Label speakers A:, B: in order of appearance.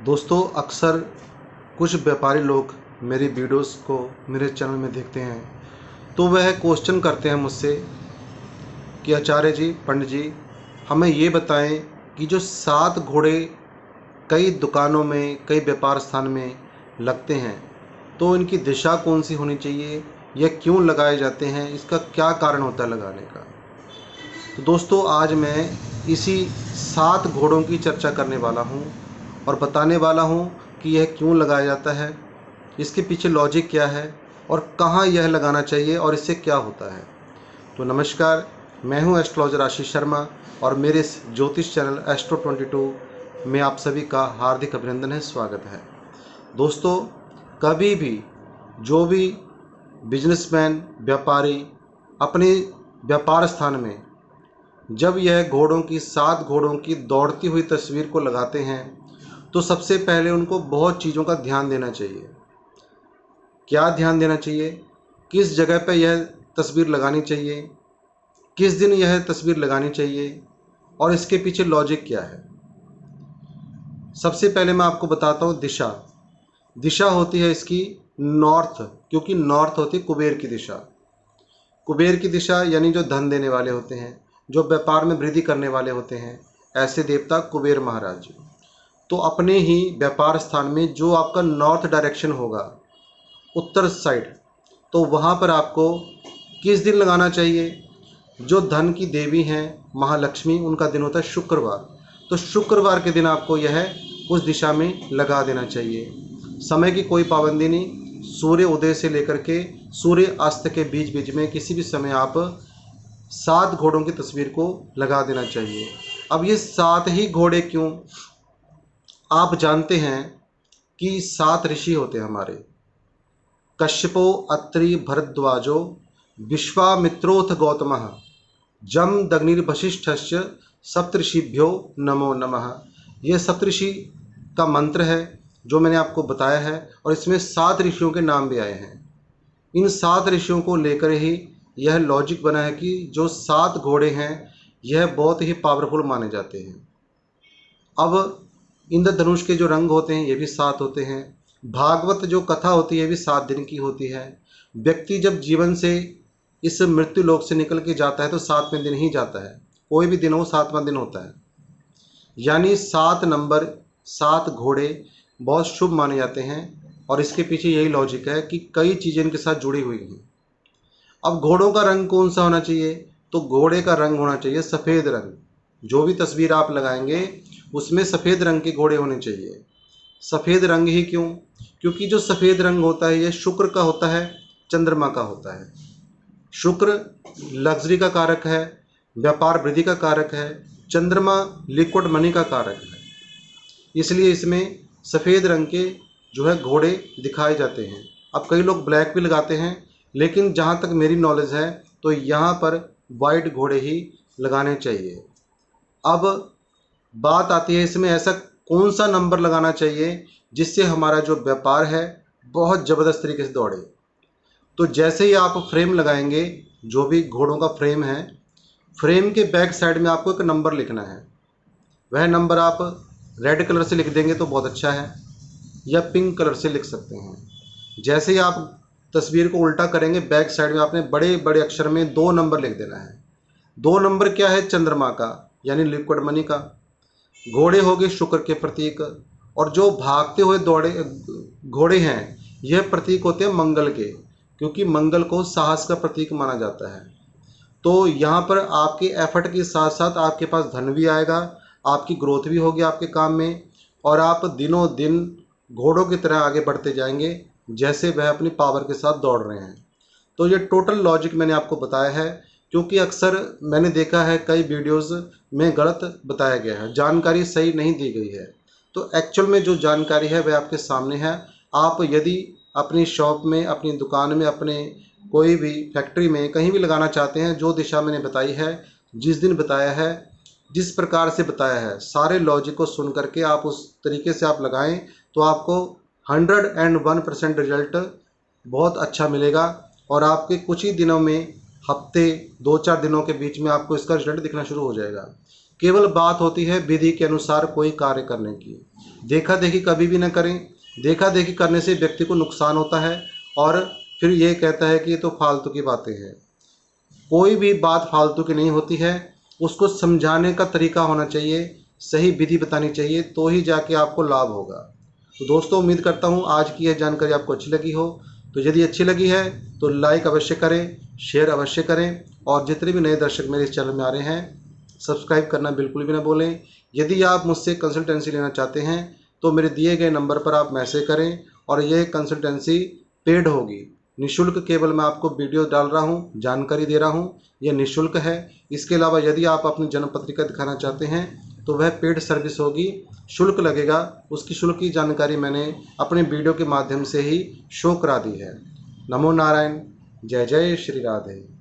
A: दोस्तों, अक्सर कुछ व्यापारी लोग मेरी वीडियोस को मेरे चैनल में देखते हैं तो वह क्वेश्चन करते हैं मुझसे कि आचार्य जी, पंडित जी, हमें ये बताएं कि जो 7 घोड़े कई दुकानों में, कई व्यापार स्थान में लगते हैं तो इनकी दिशा कौन सी होनी चाहिए या क्यों लगाए जाते हैं, इसका क्या कारण होता है लगाने का। तो दोस्तों, आज मैं इसी 7 घोड़ों की चर्चा करने वाला हूँ और बताने वाला हूँ कि यह क्यों लगाया जाता है, इसके पीछे लॉजिक क्या है और कहाँ यह लगाना चाहिए और इससे क्या होता है। तो नमस्कार, मैं हूँ एस्ट्रोलॉजर आशीष शर्मा और मेरे इस ज्योतिष चैनल एस्ट्रो 22 में आप सभी का हार्दिक अभिनंदन है, स्वागत है। दोस्तों, कभी भी जो भी बिजनेसमैन, व्यापारी अपने व्यापार स्थान में जब यह घोड़ों की 7 घोड़ों की दौड़ती हुई तस्वीर को लगाते हैं तो सबसे पहले उनको बहुत चीज़ों का ध्यान देना चाहिए। क्या ध्यान देना चाहिए? किस जगह पर यह तस्वीर लगानी चाहिए, किस दिन यह तस्वीर लगानी चाहिए और इसके पीछे लॉजिक क्या है। सबसे पहले मैं आपको बताता हूँ दिशा। दिशा होती है इसकी नॉर्थ, क्योंकि नॉर्थ होती है कुबेर की दिशा। कुबेर की दिशा यानी जो धन देने वाले होते हैं, जो व्यापार में वृद्धि करने वाले होते हैं, ऐसे देवता कुबेर महाराज। तो अपने ही व्यापार स्थान में जो आपका नॉर्थ डायरेक्शन होगा, उत्तर साइड, तो वहाँ पर आपको किस दिन लगाना चाहिए? जो धन की देवी हैं महालक्ष्मी, उनका दिन होता है शुक्रवार। तो शुक्रवार के दिन आपको यह उस दिशा में लगा देना चाहिए। समय की कोई पाबंदी नहीं, सूर्य उदय से लेकर के सूर्य अस्त के बीच बीच में किसी भी समय आप 7 घोड़ों की तस्वीर को लगा देना चाहिए। अब ये 7 ही घोड़े क्यों? आप जानते हैं कि 7 ऋषि होते हैं हमारे। कश्यपो, अत्रि, भरद्वाजो, विश्वामित्रोऽथ गौतमः, जम दग्निर्वशिष्ठश्च, सप्तऋषिभ्यो नमो नमः। यह सप्तऋषि का मंत्र है जो मैंने आपको बताया है और इसमें 7 ऋषियों के नाम भी आए हैं। इन 7 ऋषियों को लेकर ही यह लॉजिक बना है कि जो 7 घोड़े हैं यह बहुत ही पावरफुल माने जाते हैं। अब इंद्रधनुष के जो रंग होते हैं ये भी 7 होते हैं। भागवत जो कथा होती है ये भी 7 दिन की होती है। व्यक्ति जब जीवन से इस मृत्यु लोक से निकल के जाता है तो 7वें दिन ही जाता है। कोई भी दिन हो 7वां दिन होता है। यानी 7 नंबर, 7 घोड़े बहुत शुभ माने जाते हैं और इसके पीछे यही लॉजिक है कि कई चीज़ें इनके साथ जुड़ी हुई हैं। अब घोड़ों का रंग कौन सा होना चाहिए? तो घोड़े का रंग होना चाहिए सफ़ेद रंग। जो भी तस्वीर आप लगाएंगे उसमें सफ़ेद रंग के घोड़े होने चाहिए। सफ़ेद रंग ही क्यों? क्योंकि जो सफ़ेद रंग होता है यह शुक्र का होता है, चंद्रमा का होता है। शुक्र लग्जरी का कारक है, व्यापार वृद्धि का कारक है। चंद्रमा लिक्विड मनी का कारक है। इसलिए इसमें सफ़ेद रंग के जो है घोड़े दिखाए जाते हैं। अब कई लोग ब्लैक भी लगाते हैं, लेकिन जहाँ तक मेरी नॉलेज है तो यहाँ पर वाइट घोड़े ही लगाने चाहिए। अब बात आती है इसमें ऐसा कौन सा नंबर लगाना चाहिए जिससे हमारा जो व्यापार है बहुत ज़बरदस्त तरीके से दौड़े। तो जैसे ही आप फ्रेम लगाएंगे, जो भी घोड़ों का फ्रेम है, फ्रेम के बैक साइड में आपको एक नंबर लिखना है। वह नंबर आप रेड कलर से लिख देंगे तो बहुत अच्छा है, या पिंक कलर से लिख सकते हैं। जैसे ही आप तस्वीर को उल्टा करेंगे, बैक साइड में आपने बड़े बड़े अक्षर में 2 नंबर लिख देना है। 2 नंबर क्या है? चंद्रमा का, यानी लिक्विड मनी का। घोड़े हो गए शुक्र के प्रतीक, और जो भागते हुए दौड़े घोड़े हैं यह प्रतीक होते हैं मंगल के, क्योंकि मंगल को साहस का प्रतीक माना जाता है। तो यहाँ पर आपके एफर्ट के साथ साथ आपके पास धन भी आएगा, आपकी ग्रोथ भी होगी आपके काम में, और आप दिनों दिन घोड़ों की तरह आगे बढ़ते जाएंगे जैसे वह अपनी पावर के साथ दौड़ रहे हैं। तो ये टोटल लॉजिक मैंने आपको बताया है, क्योंकि अक्सर मैंने देखा है कई वीडियोस में गलत बताया गया है, जानकारी सही नहीं दी गई है। तो एक्चुअल में जो जानकारी है वह आपके सामने है। आप यदि अपनी शॉप में, अपनी दुकान में, अपने कोई भी फैक्ट्री में कहीं भी लगाना चाहते हैं, जो दिशा मैंने बताई है, जिस दिन बताया है, जिस प्रकार से बताया है, सारे लॉजिक को सुन करके आप उस तरीके से आप लगाएं तो आपको 101% रिजल्ट बहुत अच्छा मिलेगा। और आपके कुछ ही दिनों में, हफ्ते 2-4 दिनों के बीच में आपको इसका रिजल्ट दिखना शुरू हो जाएगा केवल बात होती है विधि के अनुसार कोई कार्य करने की। देखा देखी कभी भी न करें। देखा देखी करने से व्यक्ति को नुकसान होता है और फिर ये कहता है कि ये तो फालतू की बातें हैं। कोई भी बात फालतू की नहीं होती है, उसको समझाने का तरीका होना चाहिए, सही विधि बतानी चाहिए, तो ही जाके आपको लाभ होगा। तो दोस्तों, उम्मीद करता हूँ आज की यह जानकारी आपको अच्छी लगी हो। तो यदि अच्छी लगी है तो लाइक अवश्य करें, शेयर अवश्य करें और जितने भी नए दर्शक मेरे इस चैनल में आ रहे हैं, सब्सक्राइब करना बिल्कुल भी ना भूलें। यदि आप मुझसे कंसल्टेंसी लेना चाहते हैं तो मेरे दिए गए नंबर पर आप मैसेज करें और यह कंसल्टेंसी पेड होगी, निःशुल्क। केवल मैं आपको वीडियो डाल रहा हूं, जानकारी दे रहा हूं, यह निःशुल्क है। इसके अलावा यदि आप अपनी जन्म पत्रिका दिखाना चाहते हैं तो वह पेड सर्विस होगी, शुल्क लगेगा। उसकी शुल्क की जानकारी मैंने अपने वीडियो के माध्यम से ही शो करा दी है। नमो नारायण। जय जय श्री राधे।